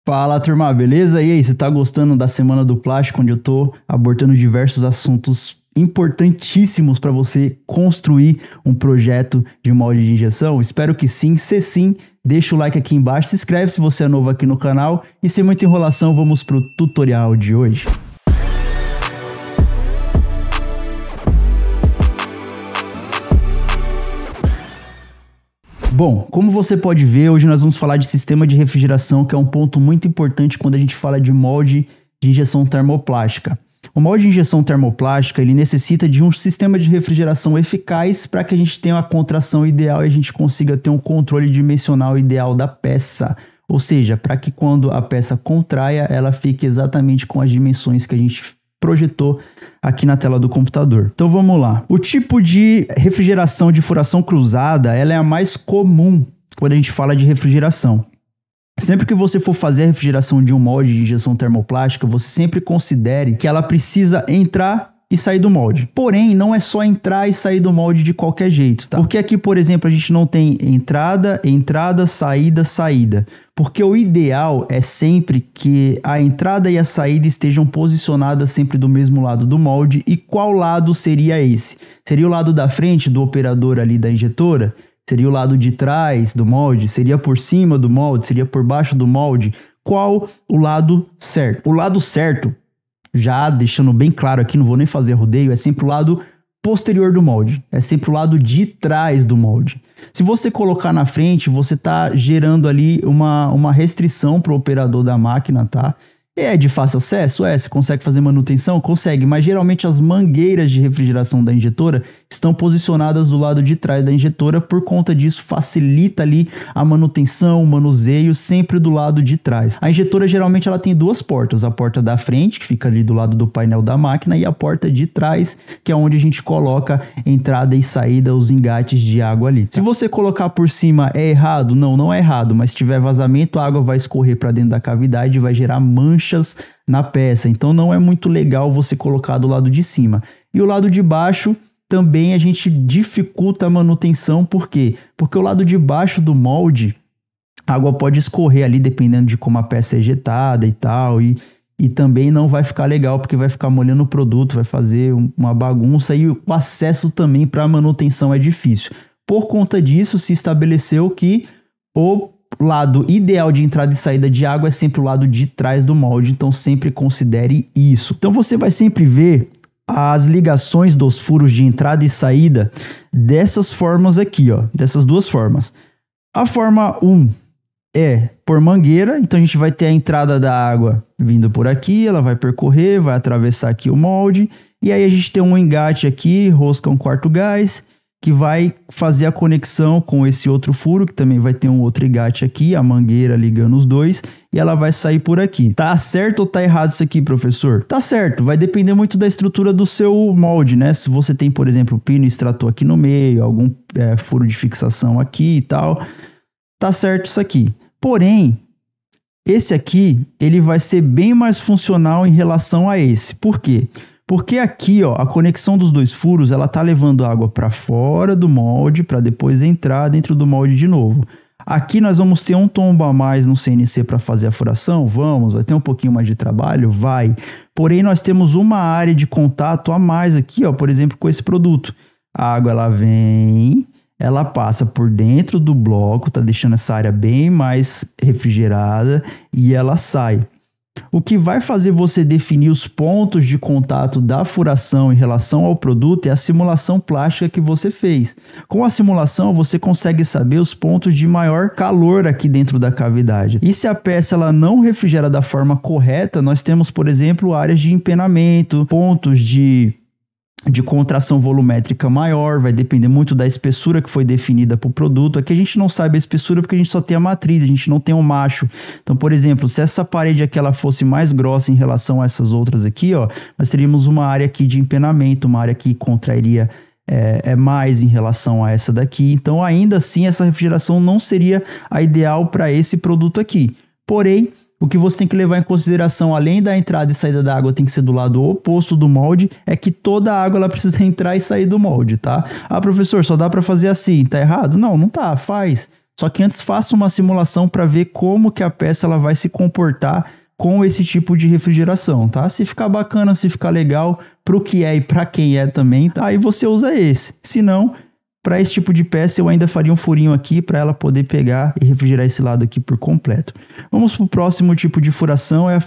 Fala, turma, beleza? E aí, você tá gostando da Semana do Plástico, onde eu tô abordando diversos assuntos importantíssimos para você construir um projeto de molde de injeção? Espero que sim. Se sim, deixa o like aqui embaixo, se inscreve se você é novo aqui no canal e sem muita enrolação, vamos pro tutorial de hoje. Bom, como você pode ver, hoje nós vamos falar de sistema de refrigeração, que é um ponto muito importante quando a gente fala de molde de injeção termoplástica. O molde de injeção termoplástica, ele necessita de um sistema de refrigeração eficaz para que a gente tenha uma contração ideal e a gente consiga ter um controle dimensional ideal da peça. Ou seja, para que quando a peça contraia, ela fique exatamente com as dimensões que a gente projetou aqui na tela do computador. Então vamos lá. O tipo de refrigeração de furação cruzada, ela é a mais comum quando a gente fala de refrigeração. Sempre que você for fazer a refrigeração de um molde de injeção termoplástica, você sempre considere que ela precisa entrar e sair do molde. Porém, não é só entrar e sair do molde de qualquer jeito, tá? Porque aqui, por exemplo, a gente não tem entrada, saída, saída. Porque o ideal é sempre que a entrada e a saída estejam posicionadas sempre do mesmo lado do molde. E qual lado seria esse? Seria o lado da frente do operador ali da injetora? Seria o lado de trás do molde? Seria por cima do molde? Seria por baixo do molde? Qual o lado certo? O lado certo, já deixando bem claro aqui, não vou nem fazer rodeio, é sempre o lado posterior do molde. É sempre o lado de trás do molde. Se você colocar na frente, você está gerando ali uma restrição para o operador da máquina, tá? É de fácil acesso? Você consegue fazer manutenção? Consegue, mas geralmente as mangueiras de refrigeração da injetora estão posicionadas do lado de trás da injetora, por conta disso facilita ali a manutenção, o manuseio sempre do lado de trás. A injetora geralmente ela tem duas portas, a porta da frente, que fica ali do lado do painel da máquina, e a porta de trás, que é onde a gente coloca entrada e saída, os engates de água ali. Se você colocar por cima é errado? Não, não é errado, mas se tiver vazamento, a água vai escorrer para dentro da cavidade e vai gerar manchas na peça, então não é muito legal você colocar do lado de cima. E o lado de baixo também a gente dificulta a manutenção, por quê? Porque o lado de baixo do molde, a água pode escorrer ali dependendo de como a peça é ejetada e tal, e também não vai ficar legal porque vai ficar molhando o produto, vai fazer uma bagunça e o acesso também para a manutenção é difícil. Por conta disso, se estabeleceu que o lado ideal de entrada e saída de água é sempre o lado de trás do molde, então sempre considere isso. Então você vai sempre ver as ligações dos furos de entrada e saída dessas formas aqui, ó, dessas duas formas. A forma 1 é por mangueira, então a gente vai ter a entrada da água vindo por aqui, ela vai percorrer, vai atravessar aqui o molde, e aí a gente tem um engate aqui, rosca 1/4 gás, que vai fazer a conexão com esse outro furo, que também vai ter um outro engate aqui, a mangueira ligando os dois, e ela vai sair por aqui. Tá certo ou tá errado isso aqui, professor? Tá certo, vai depender muito da estrutura do seu molde, né? Se você tem, por exemplo, pino extrator aqui no meio, algum furo de fixação aqui e tal, tá certo isso aqui. Porém, esse aqui, ele vai ser bem mais funcional em relação a esse. Por quê? Porque aqui, ó, a conexão dos dois furos, ela tá levando água para fora do molde para depois entrar dentro do molde de novo. Aqui nós vamos ter um tombo a mais no CNC para fazer a furação? Vamos. Vai ter um pouquinho mais de trabalho? Vai. Porém, nós temos uma área de contato a mais aqui, ó, por exemplo, com esse produto. A água, ela vem, ela passa por dentro do bloco, tá deixando essa área bem mais refrigerada e ela sai. O que vai fazer você definir os pontos de contato da furação em relação ao produto é a simulação plástica que você fez. Com a simulação, você consegue saber os pontos de maior calor aqui dentro da cavidade. E se a peça ela não refrigera da forma correta, nós temos, por exemplo, áreas de empenamento, pontos de contração volumétrica maior, vai depender muito da espessura que foi definida para o produto. Aqui a gente não sabe a espessura porque a gente só tem a matriz, a gente não tem o macho. Então, por exemplo, se essa parede aqui ela fosse mais grossa em relação a essas outras aqui, ó, nós teríamos uma área aqui de empenamento, uma área que contrairia mais em relação a essa daqui. Então, ainda assim, essa refrigeração não seria a ideal para esse produto aqui. Porém, o que você tem que levar em consideração, além da entrada e saída da água tem que ser do lado oposto do molde, é que toda a água ela precisa entrar e sair do molde, tá? Ah, professor, só dá para fazer assim, tá errado? Não, não tá, faz. Só que antes faça uma simulação para ver como que a peça ela vai se comportar com esse tipo de refrigeração, tá? Se ficar bacana, se ficar legal, pro que é e para quem é também, tá? Aí você usa esse. Se não, para esse tipo de peça eu ainda faria um furinho aqui para ela poder pegar e refrigerar esse lado aqui por completo. Vamos para o próximo tipo de furação, é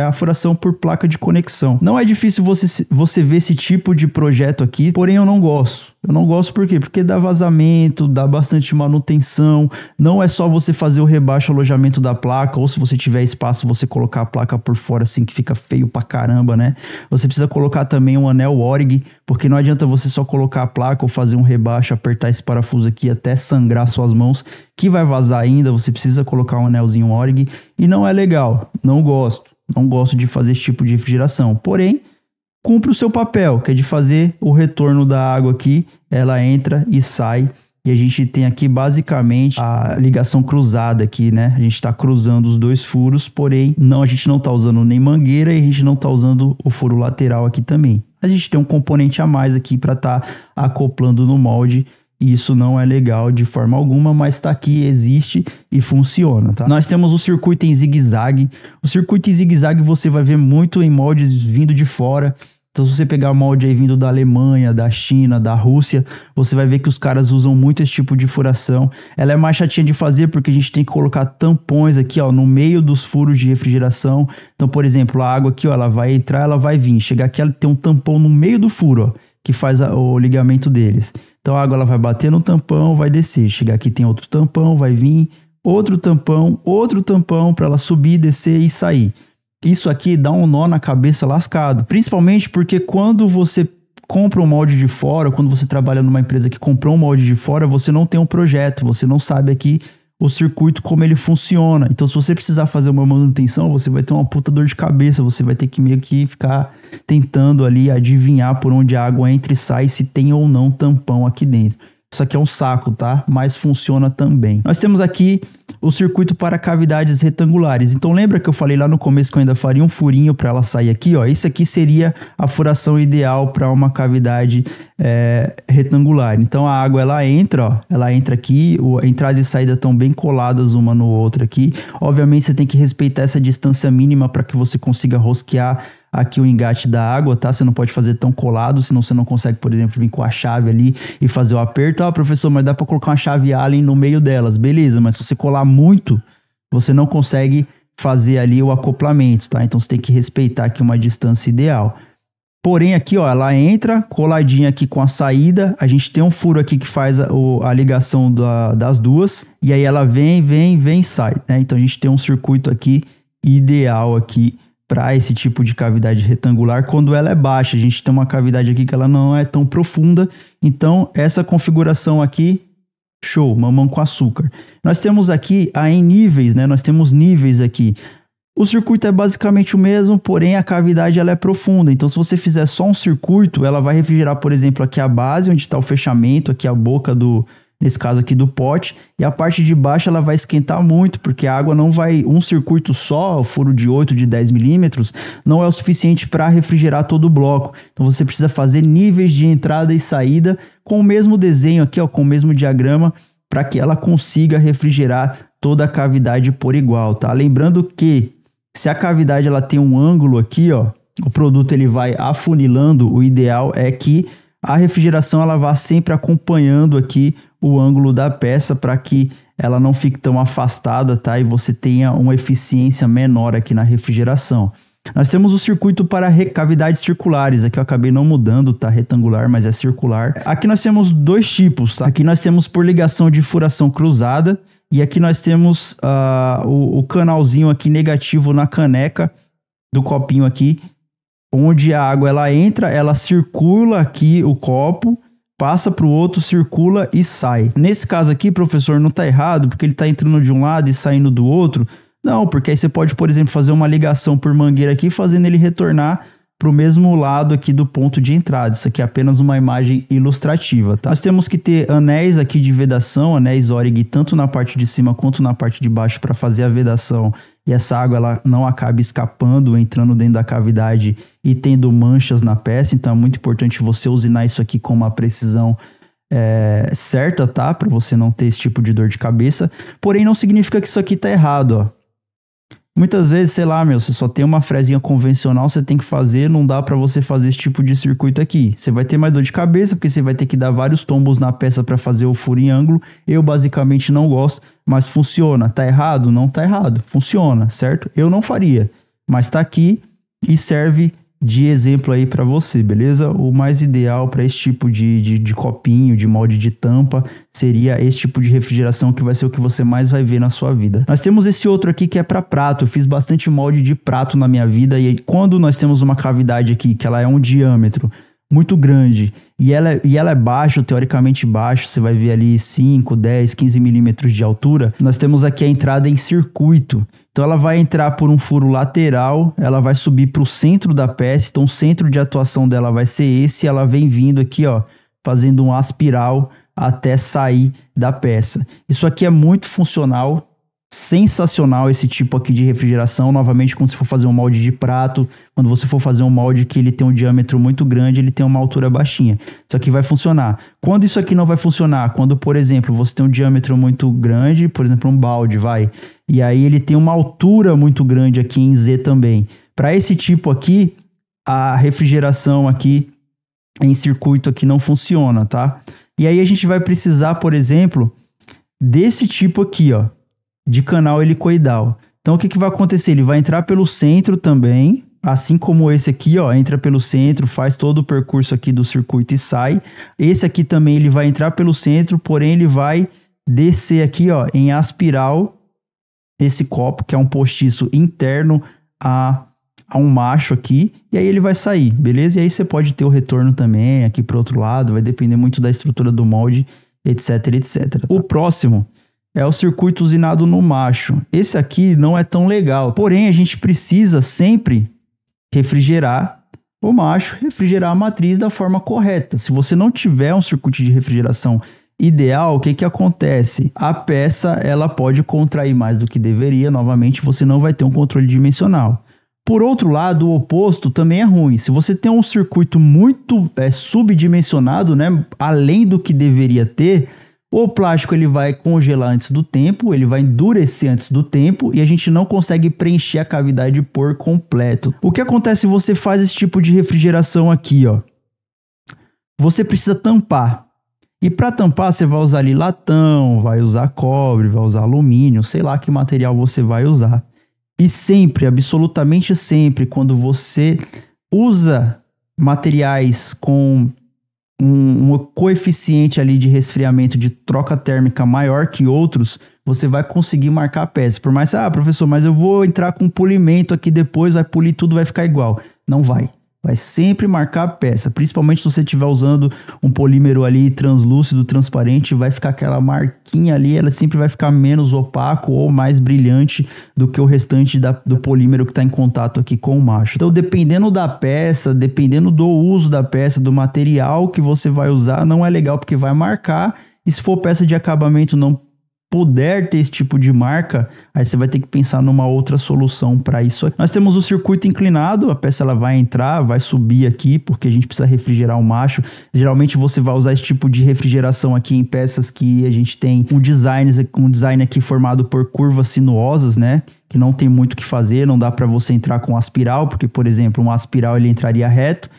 a furação por placa de conexão. Não é difícil você ver esse tipo de projeto aqui, porém eu não gosto. Eu não gosto por quê? Porque dá vazamento, dá bastante manutenção, não é só você fazer o rebaixo alojamento da placa, ou se você tiver espaço, você colocar a placa por fora assim, que fica feio pra caramba, né? Você precisa colocar também um anel ORG, porque não adianta você só colocar a placa ou fazer um rebaixo, apertar esse parafuso aqui até sangrar suas mãos, que vai vazar ainda, você precisa colocar um anelzinho ORG, e não é legal, não gosto de fazer esse tipo de refrigeração, porém, cumpre o seu papel, que é de fazer o retorno da água aqui, ela entra e sai, e a gente tem aqui basicamente a ligação cruzada aqui, né? A gente está cruzando os dois furos, porém a gente não está usando nem mangueira e a gente não está usando o furo lateral aqui também. A gente tem um componente a mais aqui para estar acoplando no molde, e isso não é legal de forma alguma, mas está aqui, existe e funciona, tá? Nós temos o circuito em zigue-zague. O circuito em zigue-zague você vai ver muito em moldes vindo de fora. Então, se você pegar molde aí vindo da Alemanha, da China, da Rússia, você vai ver que os caras usam muito esse tipo de furação. Ela é mais chatinha de fazer porque a gente tem que colocar tampões aqui, ó, no meio dos furos de refrigeração. Então, por exemplo, a água aqui, ó, ela vai entrar, ela vai vir. Chegar aqui, ela tem um tampão no meio do furo, ó, que faz o ligamento deles. Então, a água ela vai bater no tampão, vai descer. Chegar aqui tem outro tampão, vai vir outro tampão para ela subir, descer e sair. Isso aqui dá um nó na cabeça lascado, principalmente porque quando você compra um molde de fora, quando você trabalha numa empresa que comprou um molde de fora, você não tem um projeto, você não sabe aqui o circuito, como ele funciona. Então, se você precisar fazer uma manutenção, você vai ter uma puta dor de cabeça, você vai ter que meio que ficar tentando ali adivinhar por onde a água entra e sai, se tem ou não tampão aqui dentro. Isso aqui é um saco, tá? Mas funciona também. Nós temos aqui o circuito para cavidades retangulares. Então lembra que eu falei lá no começo que eu ainda faria um furinho para ela sair aqui, ó? Isso aqui seria a furação ideal para uma cavidade retangular. Então a água ela entra, ó, ela entra aqui, a entrada e saída estão bem coladas uma no outra aqui. Obviamente você tem que respeitar essa distância mínima para que você consiga rosquear aqui o engate da água, tá? Você não pode fazer tão colado, senão você não consegue, por exemplo, vir com a chave ali e fazer o aperto. Ah, professor, mas dá para colocar uma chave Allen no meio delas. Beleza, mas se você colar muito, você não consegue fazer ali o acoplamento, tá? Então você tem que respeitar aqui uma distância ideal. Porém aqui, ó, ela entra coladinha aqui com a saída, a gente tem um furo aqui que faz a ligação das duas, e aí ela vem, sai, né? Então a gente tem um circuito aqui ideal aqui para esse tipo de cavidade retangular. Quando ela é baixa, a gente tem uma cavidade aqui que ela não é tão profunda, então essa configuração aqui, show, mamão com açúcar. Nós temos aqui em níveis, né? Nós temos níveis aqui. O circuito é basicamente o mesmo, porém a cavidade ela é profunda. Então, se você fizer só um circuito, ela vai refrigerar, por exemplo, aqui a base, onde está o fechamento, aqui a boca nesse caso aqui do pote, e a parte de baixo ela vai esquentar muito, porque a água não vai, um circuito só, furo de 8, de 10 milímetros, não é o suficiente para refrigerar todo o bloco. Então, você precisa fazer níveis de entrada e saída com o mesmo desenho aqui, ó, com o mesmo diagrama, para que ela consiga refrigerar toda a cavidade por igual, tá? Lembrando que se a cavidade ela tem um ângulo aqui, ó, o produto ele vai afunilando, o ideal é que a refrigeração ela vá sempre acompanhando aqui o ângulo da peça para que ela não fique tão afastada, tá? E você tenha uma eficiência menor aqui na refrigeração. Nós temos o circuito para cavidades circulares, aqui eu acabei não mudando, tá? Retangular, mas é circular. Aqui nós temos dois tipos, tá? Aqui nós temos por ligação de furação cruzada, e aqui nós temos o canalzinho aqui negativo na caneca do copinho aqui, onde a água ela entra, ela circula aqui o copo, passa para o outro, circula e sai. Nesse caso aqui, professor, não está errado, porque ele está entrando de um lado e saindo do outro. Não, porque aí você pode, por exemplo, fazer uma ligação por mangueira aqui, fazendo ele retornar para o mesmo lado aqui do ponto de entrada. Isso aqui é apenas uma imagem ilustrativa, tá? Nós temos que ter anéis aqui de vedação, anéis ORG, tanto na parte de cima quanto na parte de baixo, para fazer a vedação e essa água ela não acabe escapando, entrando dentro da cavidade e tendo manchas na peça. Então é muito importante você usinar isso aqui com uma precisão certa, tá? Para você não ter esse tipo de dor de cabeça. Porém, não significa que isso aqui tá errado, ó. Muitas vezes, sei lá, você só tem uma frezinha convencional, você tem que fazer, não dá pra você fazer esse tipo de circuito aqui. Você vai ter mais dor de cabeça, porque você vai ter que dar vários tombos na peça pra fazer o furo em ângulo. Eu basicamente não gosto, mas funciona. Tá errado? Não tá errado. Funciona, certo? Eu não faria, mas tá aqui e serve de exemplo aí para você, beleza? O mais ideal para esse tipo de copinho, de molde de tampa, seria esse tipo de refrigeração, que vai ser o que você mais vai ver na sua vida. Nós temos esse outro aqui que é para prato. Eu fiz bastante molde de prato na minha vida, e quando nós temos uma cavidade aqui, que ela é um diâmetro muito grande, e ela é baixo, teoricamente baixo, você vai ver ali 5, 10, 15 milímetros de altura, nós temos aqui a entrada em circuito. Então ela vai entrar por um furo lateral, ela vai subir para o centro da peça, então o centro de atuação dela vai ser esse, ela vem vindo aqui, ó, fazendo um aspiral até sair da peça. Isso aqui é muito funcional, sensacional esse tipo aqui de refrigeração. Novamente, quando você for fazer um molde de prato, quando você for fazer um molde que ele tem um diâmetro muito grande, ele tem uma altura baixinha. Isso aqui vai funcionar. Quando isso aqui não vai funcionar? Quando, por exemplo, você tem um diâmetro muito grande, por exemplo, um balde, e aí ele tem uma altura muito grande aqui em Z também. Para esse tipo aqui, a refrigeração aqui em circuito aqui não funciona, tá? E aí a gente vai precisar, por exemplo, desse tipo aqui, ó, de canal helicoidal. Então o que vai acontecer? Ele vai entrar pelo centro também, assim como esse aqui, ó, entra pelo centro, faz todo o percurso aqui do circuito e sai. Esse aqui também ele vai entrar pelo centro, porém ele vai descer aqui, ó, em aspiral esse copo, que é um postiço interno a um macho aqui, e aí ele vai sair, beleza? E aí você pode ter o retorno também aqui para o outro lado, vai depender muito da estrutura do molde, etc, etc. O próximo é o circuito usinado no macho. Esse aqui não é tão legal, porém a gente precisa sempre refrigerar o macho, refrigerar a matriz da forma correta. Se você não tiver um circuito de refrigeração ideal, o que acontece? A peça ela pode contrair mais do que deveria, novamente você não vai ter um controle dimensional. Por outro lado, o oposto também é ruim. Se você tem um circuito muito subdimensionado, né, além do que deveria ter, o plástico ele vai congelar antes do tempo, ele vai endurecer antes do tempo e a gente não consegue preencher a cavidade por completo. O que acontece se você faz esse tipo de refrigeração aqui, ó? Você precisa tampar. E para tampar você vai usar ali latão, vai usar cobre, vai usar alumínio, sei lá que material você vai usar. E sempre, absolutamente sempre, quando você usa materiais com um coeficiente ali de resfriamento, de troca térmica maior que outros, você vai conseguir marcar a peça. Por mais, professor, mas eu vou entrar com polimento aqui depois, vai polir tudo, vai ficar igual. Não vai. Vai sempre marcar a peça, principalmente se você estiver usando um polímero ali translúcido, transparente, vai ficar aquela marquinha ali, ela sempre vai ficar menos opaco ou mais brilhante do que o restante do polímero que está em contato aqui com o macho. Então, dependendo da peça, dependendo do uso da peça, do material que você vai usar, não é legal porque vai marcar, e se for peça de acabamento não puder ter esse tipo de marca, aí você vai ter que pensar numa outra solução para isso aqui. Nós temos o circuito inclinado, a peça ela vai entrar, vai subir aqui, porque a gente precisa refrigerar o macho. Geralmente você vai usar esse tipo de refrigeração aqui em peças que a gente tem um design aqui formado por curvas sinuosas, né? Que não tem muito o que fazer, não dá para você entrar com aspiral, porque, por exemplo, um aspiral ele entraria reto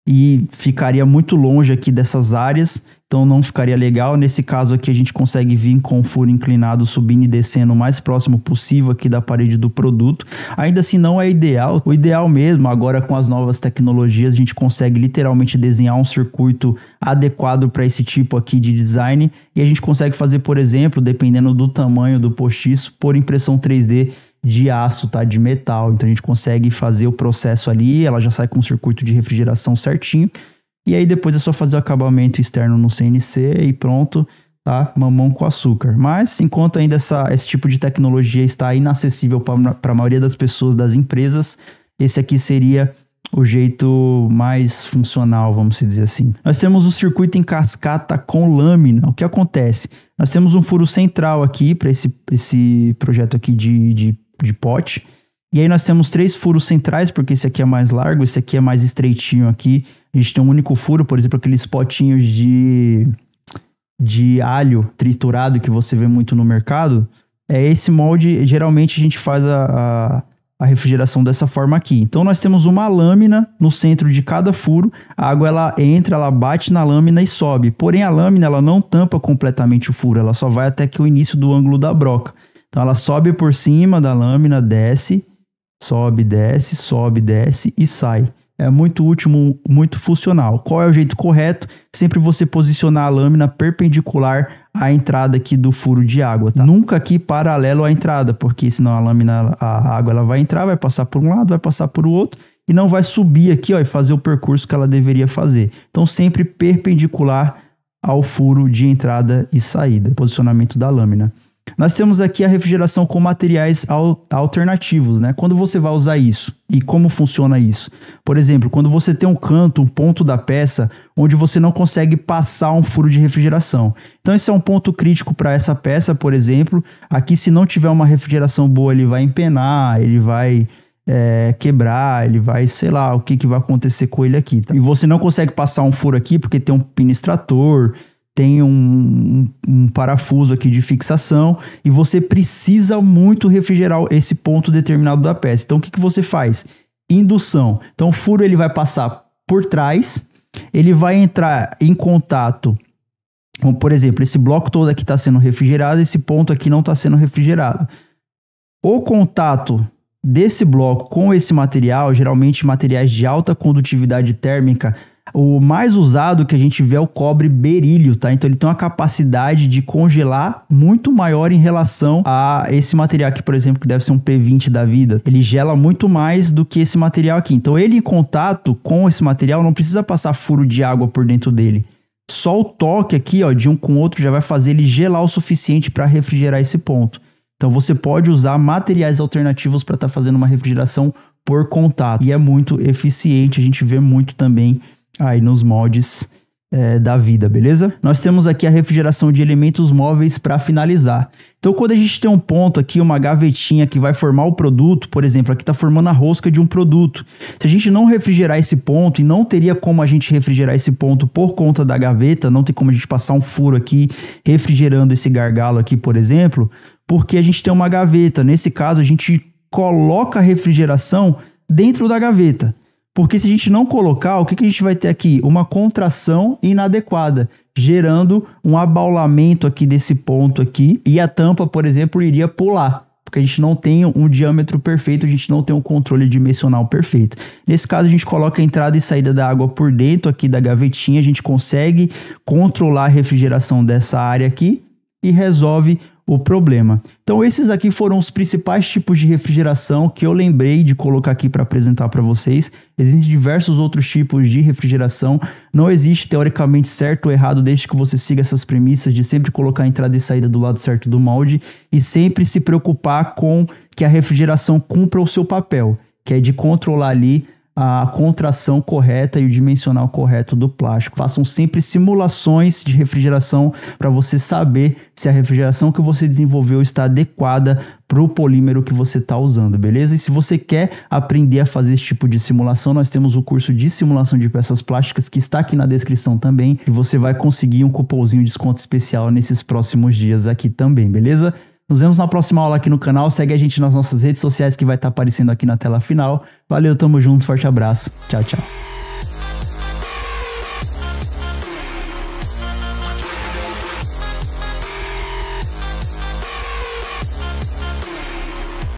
e ficaria muito longe aqui dessas áreas, então não ficaria legal. Nesse caso aqui a gente consegue vir com o furo inclinado, subindo e descendo o mais próximo possível aqui da parede do produto. Ainda assim não é ideal. O ideal mesmo, agora com as novas tecnologias, a gente consegue literalmente desenhar um circuito adequado para esse tipo aqui de design, e a gente consegue fazer, por exemplo, dependendo do tamanho do postiço, por impressão 3D de aço, tá? De metal. Então a gente consegue fazer o processo ali, ela já sai com o circuito de refrigeração certinho. E aí depois é só fazer o acabamento externo no CNC e pronto, tá? Mamão com açúcar. Mas enquanto ainda esse tipo de tecnologia está inacessível para a maioria das pessoas, das empresas, esse aqui seria o jeito mais funcional, vamos dizer assim. Nós temos o circuito em cascata com lâmina. O que acontece? Nós temos um furo central aqui para esse projeto aqui de pote. E aí nós temos 3 furos centrais, porque esse aqui é mais largo, esse aqui é mais estreitinho aqui. A gente tem um único furo, por exemplo, aqueles potinhos de de alho triturado que você vê muito no mercado, esse molde, geralmente a gente faz a refrigeração dessa forma aqui. Então nós temos uma lâmina no centro de cada furo, a água ela entra, ela bate na lâmina e sobe. Porém a lâmina ela não tampa completamente o furo, ela só vai até aqui o início do ângulo da broca. Então ela sobe por cima da lâmina, desce, sobe, desce e sai. É muito útil, muito funcional. Qual é o jeito correto? Sempre você posicionar a lâmina perpendicular à entrada aqui do furo de água, tá? Nunca aqui paralelo à entrada, porque senão a água ela vai entrar, vai passar por um lado, vai passar por o outro e não vai subir aqui, ó, e fazer o percurso que ela deveria fazer. Então sempre perpendicular ao furo de entrada e saída, posicionamento da lâmina. Nós temos aqui a refrigeração com materiais alternativos, né? Quando você vai usar isso e como funciona isso? Por exemplo, quando você tem um canto, um ponto da peça onde você não consegue passar um furo de refrigeração. Então esse é um ponto crítico para essa peça, por exemplo. Aqui se não tiver uma refrigeração boa, ele vai empenar, ele vai quebrar, ele vai, sei lá, o que vai acontecer com ele aqui, tá? E você não consegue passar um furo aqui porque tem um pino extrator, tem um parafuso aqui de fixação e você precisa muito refrigerar esse ponto determinado da peça. Então, o que você faz? Indução. Então, o furo ele vai passar por trás, ele vai entrar em contato, como, por exemplo, esse bloco todo aqui está sendo refrigerado, esse ponto aqui não está sendo refrigerado. O contato desse bloco com esse material, geralmente materiais de alta condutividade térmica, o mais usado que a gente vê é o cobre berílio, tá? Então ele tem uma capacidade de congelar muito maior em relação a esse material aqui, por exemplo, que deve ser um P20 da vida. Ele gela muito mais do que esse material aqui. Então ele em contato com esse material não precisa passar furo de água por dentro dele. Só o toque aqui, ó, de um com o outro já vai fazer ele gelar o suficiente para refrigerar esse ponto. Então você pode usar materiais alternativos para estar fazendo uma refrigeração por contato. E é muito eficiente, a gente vê muito também aí nos moldes da vida, beleza? Nós temos aqui a refrigeração de elementos móveis para finalizar. Então, quando a gente tem um ponto aqui, uma gavetinha que vai formar o produto, por exemplo, aqui está formando a rosca de um produto. Se a gente não refrigerar esse ponto, e não teria como a gente refrigerar esse ponto por conta da gaveta, não tem como a gente passar um furo aqui refrigerando esse gargalo aqui, por exemplo, porque a gente tem uma gaveta. Nesse caso, a gente coloca a refrigeração dentro da gaveta. Porque se a gente não colocar, o que a gente vai ter aqui? Uma contração inadequada, gerando um abaulamento aqui desse ponto aqui. E a tampa, por exemplo, iria pular, porque a gente não tem um diâmetro perfeito, a gente não tem um controle dimensional perfeito. Nesse caso, a gente coloca a entrada e saída da água por dentro aqui da gavetinha, a gente consegue controlar a refrigeração dessa área aqui e resolve o problema. Então esses aqui foram os principais tipos de refrigeração que eu lembrei de colocar aqui para apresentar para vocês. Existem diversos outros tipos de refrigeração. Não existe teoricamente certo ou errado desde que você siga essas premissas de sempre colocar a entrada e saída do lado certo do molde e sempre se preocupar com que a refrigeração cumpra o seu papel, que é de controlar ali a contração correta e o dimensional correto do plástico. Façam sempre simulações de refrigeração para você saber se a refrigeração que você desenvolveu está adequada para o polímero que você está usando, beleza? E se você quer aprender a fazer esse tipo de simulação, nós temos o curso de simulação de peças plásticas que está aqui na descrição também e você vai conseguir um cupomzinho de desconto especial nesses próximos dias aqui também, beleza? Nos vemos na próxima aula aqui no canal. Segue a gente nas nossas redes sociais que vai estar aparecendo aqui na tela final. Valeu, tamo junto, forte abraço. Tchau, tchau.